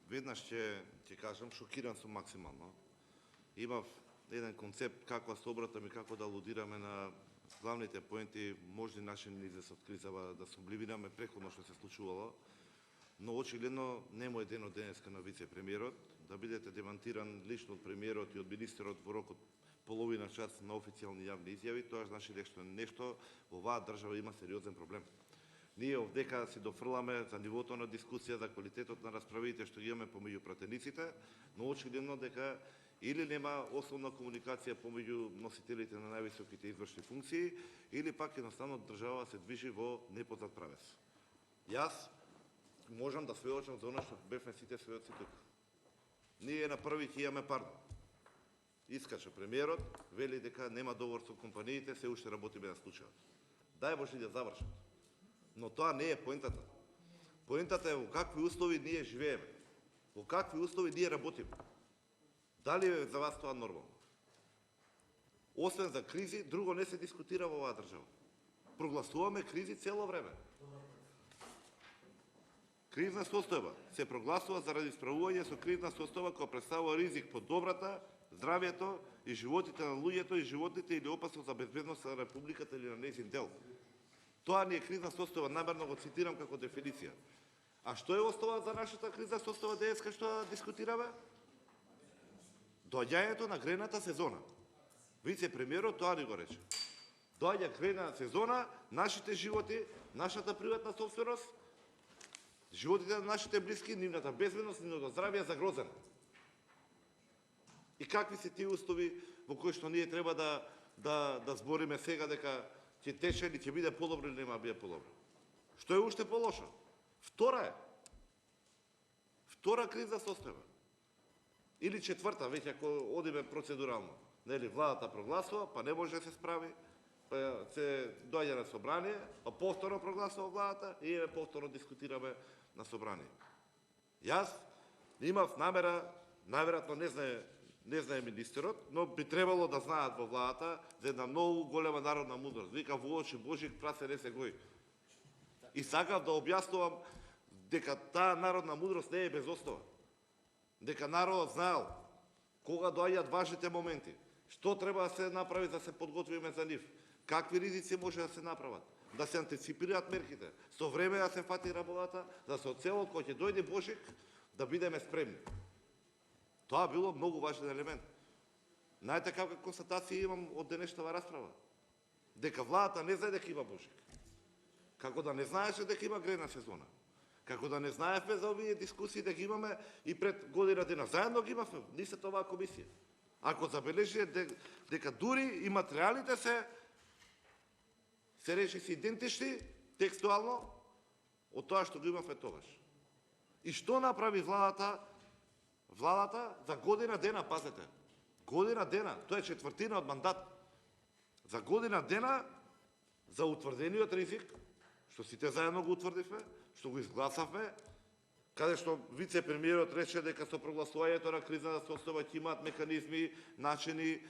Веднаш ќе кажам, шокиран сум максимално. Имав еден концепт како се обратам и како да алудираме на главните поенти, можни начини излез од кризава, да сублимираме преходно што се случувало, но очигледно не му е ден од денеска на вице-премиерот, да бидете демантиран лично од премиерот и од министерот во рок од половина час на официјални јавни изјави, тоа значи дека нешто во оваа држава има сериозен проблем. Ние овдека си дофрламе за нивото на дискусија, за квалитетот на расправите што ги имаме помеѓу пратениците, но очигледно дека или нема основна комуникација помеѓу носителите на највисоките извршни функции, или пак едноставно држава се движи во непознат правец. Јас можам да сведочам за она што бевме сите сведоци тука. Ние на први ќе имаме пардон. Искача премиерот, вели дека нема договор со компаниите, се уште работиме на случајот. Дај Боже да завршат. Но тоа не е поентата. Поентата е во какви услови ние живееме, во какви услови ние работиме. Дали е за вас тоа нормално? Освен за кризи, друго не се дискутира во оваа држава. Прогласуваме кризи цело време. Кризна состојба се прогласува заради справување со кризна состојба која представува ризик по добрата, здравјето и животите на луѓето и животните или опасност за безбедноста на републиката или на нејзин дел. Тоа не е кризна состојба, намерно го цитирам како дефиниција. А што е основа за нашата кризна состојба денеска што дискутираме? Доаѓањето на грејната сезона. Вице-премиерот тоа ни го рече. Доаѓа грејна сезона, нашите животи, нашата приватна собственост, животите на нашите блиски, нивната безбедност, нивното здравје е загрозено. И какви се тие услови во кои што ние треба да збориме сега дека ќе тече или ќе биде подобро или нема да биде подобро? Што е уште полошо? Втора криза состојба. Или четврта, веќе ако одиме процедурално. Нели, владата прогласува, па не може да се справи, па се доаѓа на собрание, па повторно прогласува владата и повторно дискутираме на собрание. Јас имав намера, најверојатно не знае министерот, но би требало да знаат во владата за една многу голема народна мудрост. Вика во очи Божик прасе не се гои. И сакав да објаснувам дека таа народна мудрост не е без основа. Дека народот знаел кога доаѓаат важните моменти, што треба да се направи да се подготвиме за нив, какви ризици може да се направат, да се антиципираат мерките, со време да се фати работата, да се оцелот кога ќе дојде Божик да бидеме спремни. Тоа било многу важен елемент. Знаете каква констатација имам од денешната расправа? Дека владата не знае дека има Божик. Како да не знаеше дека има грејна сезона. Како да не знаевме за овие дискусии да ги имаме и пред година дена. Заедно ги имавме, нисата оваа комисија. Ако забележите дека дури и материјалите се речи се идентични текстуално од тоа што го имавме тогаш. И што направи владата? Владата за година дена, пазете, година дена, тоа е четвртина од мандат. За година дена за утврдениот ризик, што сите заедно го утврдивме, што го изгласавме, каде што вице-премиерот рече дека со прогласувањето на кризна состојба ќе имаат механизми, начини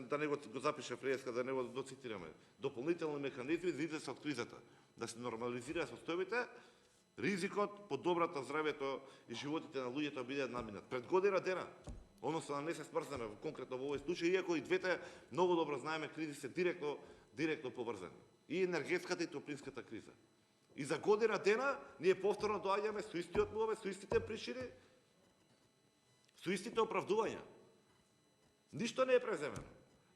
да не го запише преска, да не го доцитираме, дополнителни механизми за излез од кризата, да се нормализира состојбите, ризикот по добрата здравјето и животите на луѓето бидат надминат. Пред година дена, односно да не се смрзнеме конкретно во овој случај, иако и двете многу добро знаеме кризи се директно поврзани. И енергетската и топлинската криза. И за година дена ние повторно доаѓаме со истиот мове, со истите причини, со истите оправдувања. Ништо не е преземено.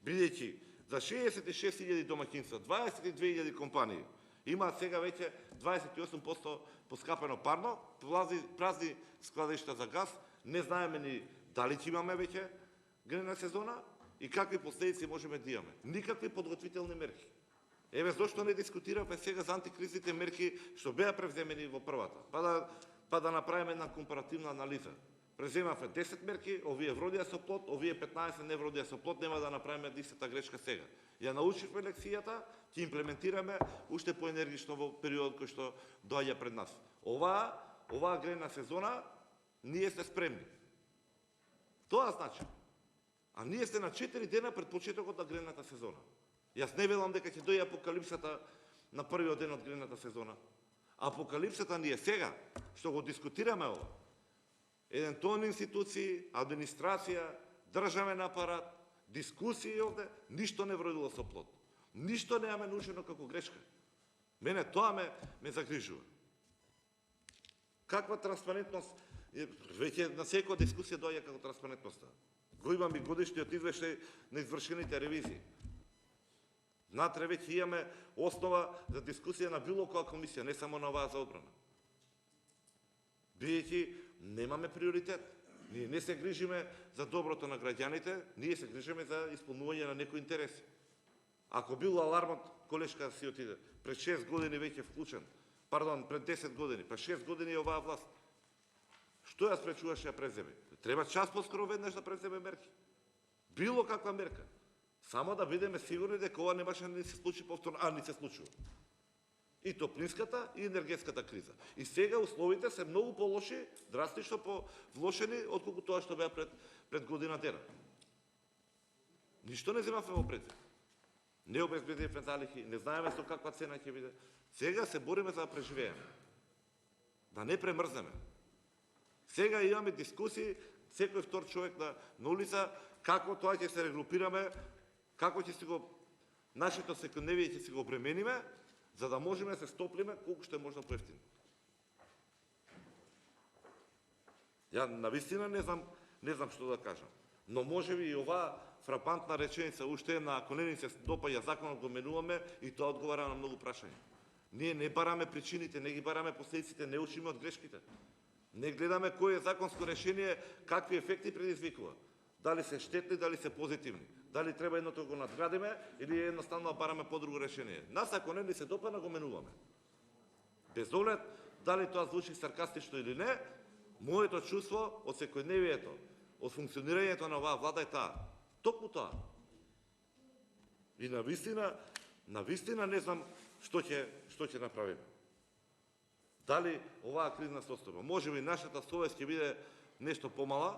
Бидејќи за 66.000 домаќинства, 22.000 компании, имаат сега веќе 28% поскапено парно, празни складишта за газ, не знаеме ни дали ќе имаме веќе грејна сезона и какви последици можеме да имаме. Никакви подготвителни мерки. Еве зошто не дискутираме сега за антикризните мерки што беа превземени во првата, па да направиме една компаративна анализа. Преземавме 10 мерки, овие вродија со плод, овие 15 не вродија со плод, нема да направиме истата грешка сега. Ја научивме лекцијата, ќе имплементираме уште поенергично во периодот кој што доаѓа пред нас. Оваа грејна сезона ние сме спремни. Тоа значи. А ние сте на 4 дена пред почетокот на грејната сезона. Јас не велам дека ќе дојде апокалипсата на првиот ден од грејната сезона. Апокалипсата ни е сега, што го дискутираме ова. Еден тон институции, администрација, државен апарат, дискусии овде, ништо не вродило со плод. Ништо неаме научено како грешка. Мене тоа ме загрижува. Каква транспарентност, веќе на секоја дискусија доаѓа како транспарентноста. Го имам и годишниот извештај на извршените ревизии. Внатре веќе имаме основа за дискусија на било која комисија, не само на оваа за одбрана. Бидејќи немаме приоритет. Ние не се грижиме за доброто на граѓаните, ние се грижиме за исполнување на некои интереси. Ако бил алармот, колешка си отиде, пред 6 години веќе вклучен, пред 10 години, па 6 години е оваа власт. Што ја спречуваше ја преземе? Треба час поскоро веднаш да преземе мерки. Било каква мерка. Само да бидеме сигурни дека ова немаше да ни се случи повторно, а ни се случува. И топлинската, и енергетската криза. И сега условите се многу полоши, драстично повлошени, отколку тоа што беа пред година дена. Ништо не земавме во предвид. Не обезбедивме залихи, не знаеме со каква цена ќе биде. Сега се бориме за да преживееме. Да не премрзнеме. Сега имаме дискусии, секој втор човек на улица, како тоа ќе се регрупираме, како ќе си го нашето секојдневие ќе си го обремениме, за да можеме да се стоплиме колку што е можно поевтино. Ја навистина не знам што да кажам. Но можеби и оваа фрапантна реченица, уште една, ако не ни се допаѓа законот, го менуваме и тоа одговара на многу прашања. Ние не бараме причините, не ги бараме последиците, не учиме од грешките. Не гледаме кој е законско решение, какви ефекти предизвикува. Дали се штетни, дали се позитивни. Дали треба едното го надградиме или едноставно бараме по-друго решение. Нас ако не ни се допадна, го менуваме. Без оглед дали тоа звучи саркастично или не, моето чувство од секојдневието, од функционирањето на оваа влада е таа. Токму тоа. И навистина не знам што ќе направиме. Дали оваа кризна состојба, можеби нашата совест ќе биде нешто помала.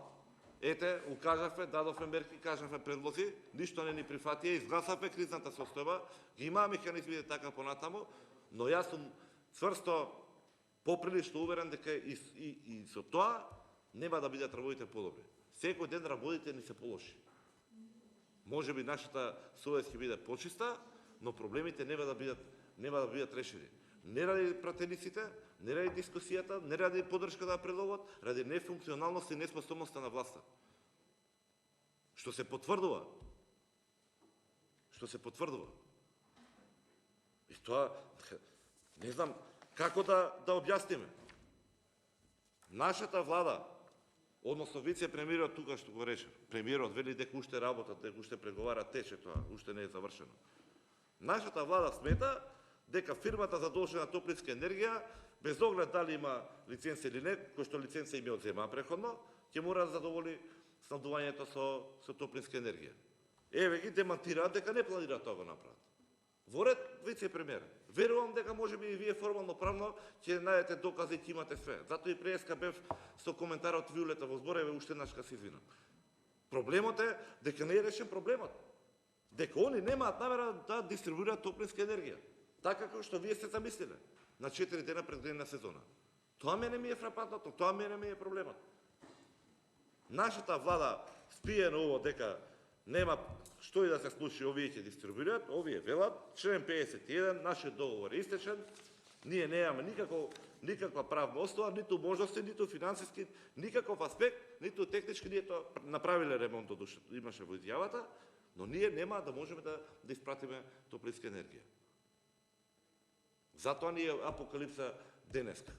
Ете, укажавме, дадовме мерки, кажавме предлози, ништо не ни прифатија, изгласавме кризната состојба, ги имаа механизмите така понатамо, но јас сум цврсто поприлично уверен дека и со тоа нема да бидат работите подобри. Секој ден работите ни се полоши. Можеби нашата совест ќе биде почиста, но проблемите нема да бидат решени. Не ради пратениците, не ради дискусијата, не ради поддршка да предлогот, ради нефункционалност и неспособноста на власта. Што се потврдува. И тоа, не знам како да објасниме. Нашата влада, односно вице-премиерот тука што го рече, премиерот вели дека уште работат, дека уште преговара, тече тоа, уште не е завршено. Нашата влада смета дека фирмата задолжена топлинска енергија, без оглед дали има лиценца или не, кој што лиценца им ја одзема преходно, ќе мора да задоволи снабдувањето со топлинска енергија. Еве ги демантираат дека не планираат тоа го направат. Во ред вице-премиер. Верувам дека можеби и вие формално правно ќе најдете докази, ќе имате све. Затоа и преска бев со коментарот Виолета во збореве, уште еднашка се извинам. Проблемот е дека не е решен проблемот. Дека они немаат намера да дистрибуираат топлинска енергија. Така како што вие сте замислиле, на 4 дена пред гредна сезона. Тоа мене ми е фрапантното, тоа мене ми е проблемот. Нашата влада спие на ово дека нема што и да се случи, овие ќе дистрибуираат, овие велат, член 51, нашиот договор е истечен, ние немаме никаква правна основа, ниту можности, ниту финансиски, никаков аспект, ниту технички, ние тоа направиле ремонт, имаше во изјавата, но ние нема да можеме да испратиме топлинска енергија. Затоа ни е апокалипса денеска.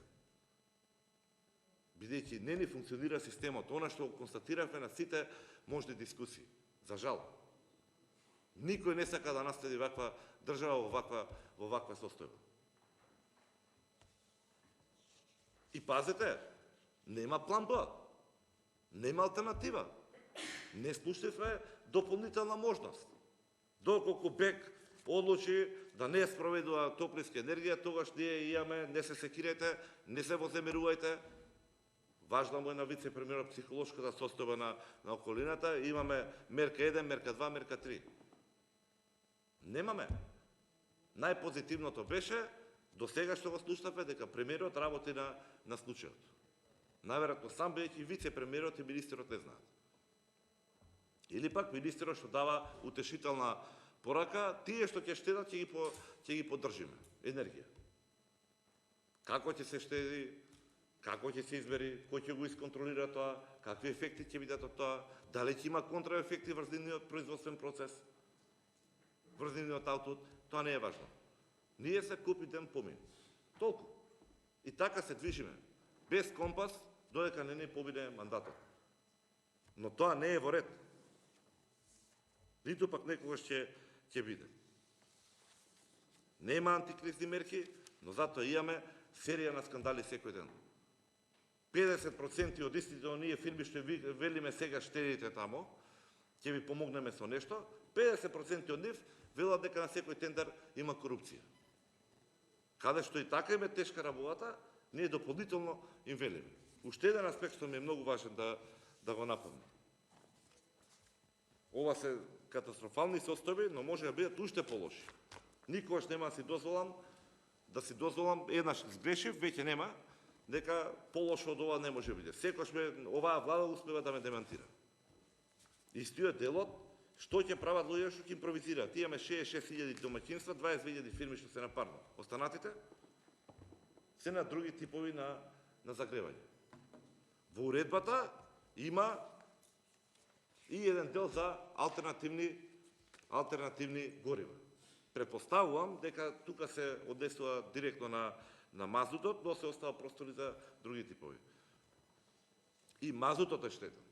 Бидејќи не ни функционира системот, она што го констатиравме на сите можни дискусии. За жал. Никој не сака да наследи ваква држава во ваква состојба. И пазете, нема план Б. Нема алтернатива. Не спуштивме дополнителна можност. Доколку БЕК одлучи да не спроведува топлинска енергија, тогаш ние имаме, не се секирете, не се воземерувајте. Важна му е на вице-премиерот психолошката состојба на околината. Имаме мерка 1, мерка 2, мерка 3. Немаме. Најпозитивното беше До сега што го слушнавме дека премиерот работи на случајот. Наверојатно сам бидејќи вице-премиерот и министерот не знаат. Или пак министерот што дава утешителна порака, тие што ќе штедат ќе ги поддржиме. Енергија. Како ќе се штеди, како ќе се избери, кој ќе го исконтролира тоа, какви ефекти ќе бидат од тоа, дали ќе има контраефекти врз нивниот производствен процес, врз нивниот аутпут, тоа не е важно. Ние се купи ден помин. Толку. И така се движиме. Без компас, додека не ни побиде мандатот. Но тоа не е во ред. Ниту пак некогаш ќе биде. Нема антикризни мерки, но затоа имаме серија на скандали секој ден. 50% од истите оние фирми што велиме сега штедите тамо, ќе ви помогнеме со нешто, 50% од нив велат дека на секој тендер има корупција. Каде што и така им е тешка работата, ние дополнително им велиме. Уште еден аспект што ми е многу важен да го напомнам. Ова се катастрофални состојби, но може да бидат уште полоши. Никогаш нема да си дозволам, еднаш сгрешив, веќе нема, дека полошо од ова не може биде. Секојаш оваа влада успева да ме демантира. Истиот делот, што ќе прават луѓе што ќе импровизираат? Имаме 66.000 домаќинства, 22.000 фирми што се на парно. Останатите се на други типови на загревање. Во уредбата има и еден дел за алтернативни горива. Препоставувам дека тука се однесува директно на мазутот, но се остава простори за други типови. И мазутот е штетен.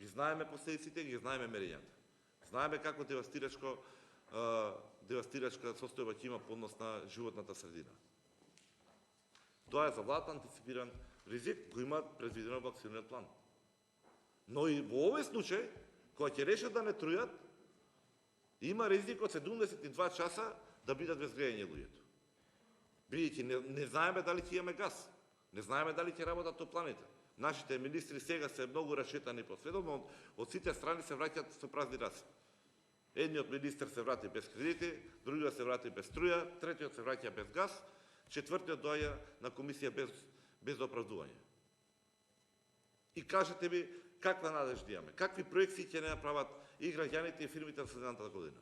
Ги знаеме последиците, ги знаеме мерењата. Знаеме како девастирачка состојба ќе има по однос на животната средина. Тоа е за владата антиципиран ризик, го има предвидено во акциониот план. Но и во овој случај, кога ќе решат да не трујат, има ризик од 72 часа да бидат без грејење луѓето. Бидејќи не знаеме дали ќе имаме газ, не знаеме дали ќе работат топланите. Нашите министри сега се многу расшетани по светот, но од сите страни се враќаат со празни раце. Едниот министр се врати без кредити, другиот се врати без струја, третиот се враќа без газ, четвртиот доаѓа на комисија без оправдување. И кажете ми, каква надежда имаме? Какви проекции ќе не направат и граѓаните и фирмите за следната година?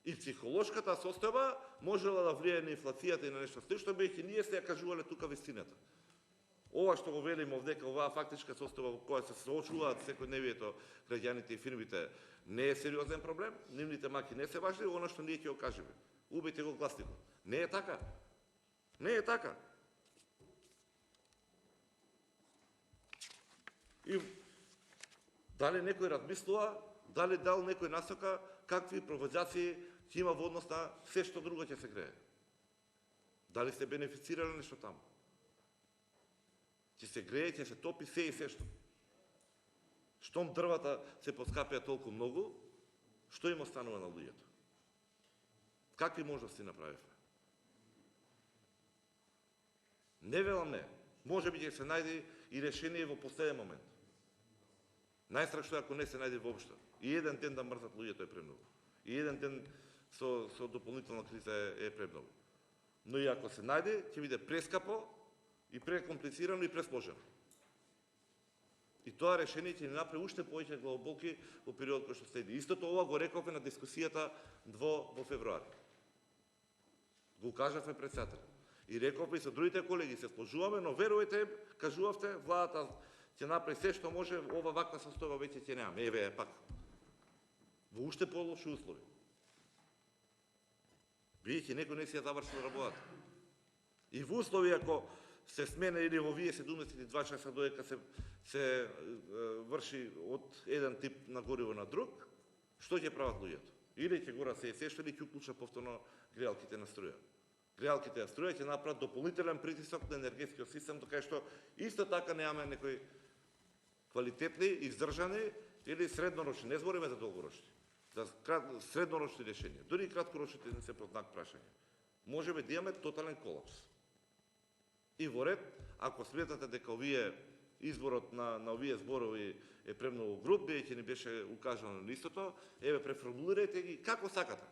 И психолошката состојба можела да влијае на инфлацијата и на нешто слично, бидејќи ние се ја кажувале тука вистината. Ова што го велиме овдека, оваа фактичка состојба во која се соочуваат секојдневието граѓаните и фирмите, не е сериозен проблем, нивните маки не се важни, она што ние ќе го кажеме. Убите го гласникот. Не е така. Не е така. И дали некој размислува, дали дал некој насока, какви провоđаци ќе има во однос на се што друго ќе се грее. Дали се бенефицирали нешто таму? Ќе се грее, ќе се топи се и се што. Штом дрвата се поскапија толку многу, што им останува на луѓето? Какви можности направивме? Не велам не. Може би ќе се најде и решение во последен момент. Најстрах што ако не се најде воопшто. И еден ден да мрзат луѓето е премногу. И еден ден со дополнителна криза е премногу. Но и ако се најде, ќе биде прескапо и прекомплицирано и пресложено. И тоа решение ќе ни направи уште повеќе главоболки во период кој што следи. Истото ова го рековме на дискусијата во февруари. Го кажавме председател. И рековме и со другите колеги, се сложуваме, но верувате, кажувавте, владата ќе направи се што може, ова ваква состојба веќе ќе немаме. Еве пак. Во уште полоши услови. Бидејќи некој не си ја завршил работата. И во услови ако се смене или во вие 72 часа додека се врши од еден тип на гориво на друг, што ќе прават луѓето? Или ќе гора се што или ќе уклучат повторно греалките на струја. Греалките на струја ќе направат дополнителен притисок на енергетскиот систем, така што исто така немаме некои квалитетни, издржани или среднорочни, не збориме за долгорочни, за среднорочни решенија. Дури и краткорочните не се под знак прашање. Можеме да имаме тотален колапс. И во ред, ако сметате дека изборот на овие зборови е премногу груб, бидејќи ни беше укажано на истото, еве преформулирајте ги како сакате.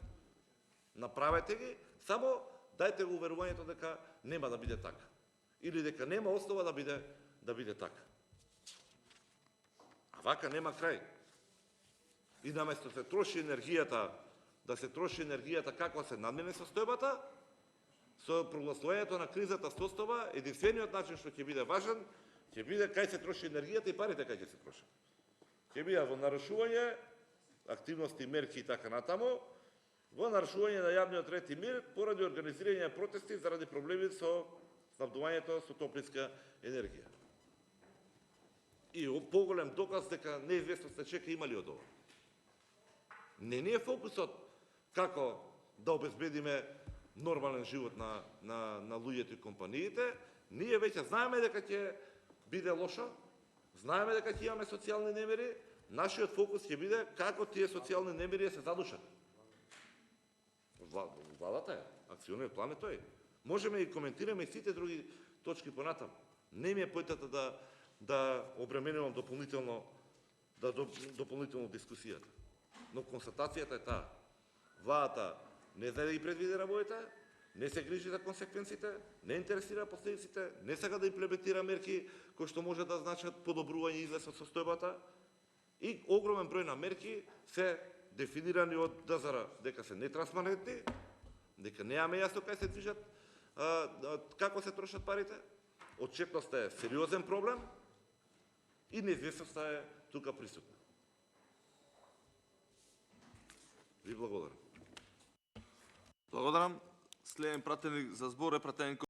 Направете ги, само дајте го уверувањето дека нема да биде така. Или дека нема основа да биде така. А вака нема крај. И наместо се троши енергијата, да се троши енергијата како се надмене состојбата, со прогласувањето на кризата состојба, единствениот начин што ќе биде важен, ќе биде кај се троши енергијата и парите кај ќе се трошат. Ќе биде во нарушување активности, мерки и така натаму, во нарушување на јавниот ред и мир поради организирање на протести заради проблеми со снабдувањето со топлинска енергија. И поголем доказ дека неизвестно се чека има ли од ова. Не ни е фокусот како да обезбедиме нормален живот на луѓето и компаниите, ние веќе знаеме дека ќе биде лошо, знаеме дека ќе имаме социјални немири, нашиот фокус ќе биде како тие социјални немири се задушат. Владата е, акциониот план е тој. Можеме и коментираме и сите други точки понатам. Не ми е појтата да обременувам дополнително дискусијата. Но констатацијата е таа. Владата не знае да ги предвиди работите, не се грижи за консеквенците, не интересира последиците, не сака да имплементира мерки кои што може да значат подобрување излез од состојбата и огромен број на мерки се дефинирани од ДЗР дека се нетранспарентни, дека немаме јасно кај се движат, како се трошат парите, отчетноста е сериозен проблем и неизвестноста е тука присутна. Ви благодарам. Благодарам. Следен пратеник за збор е пратеник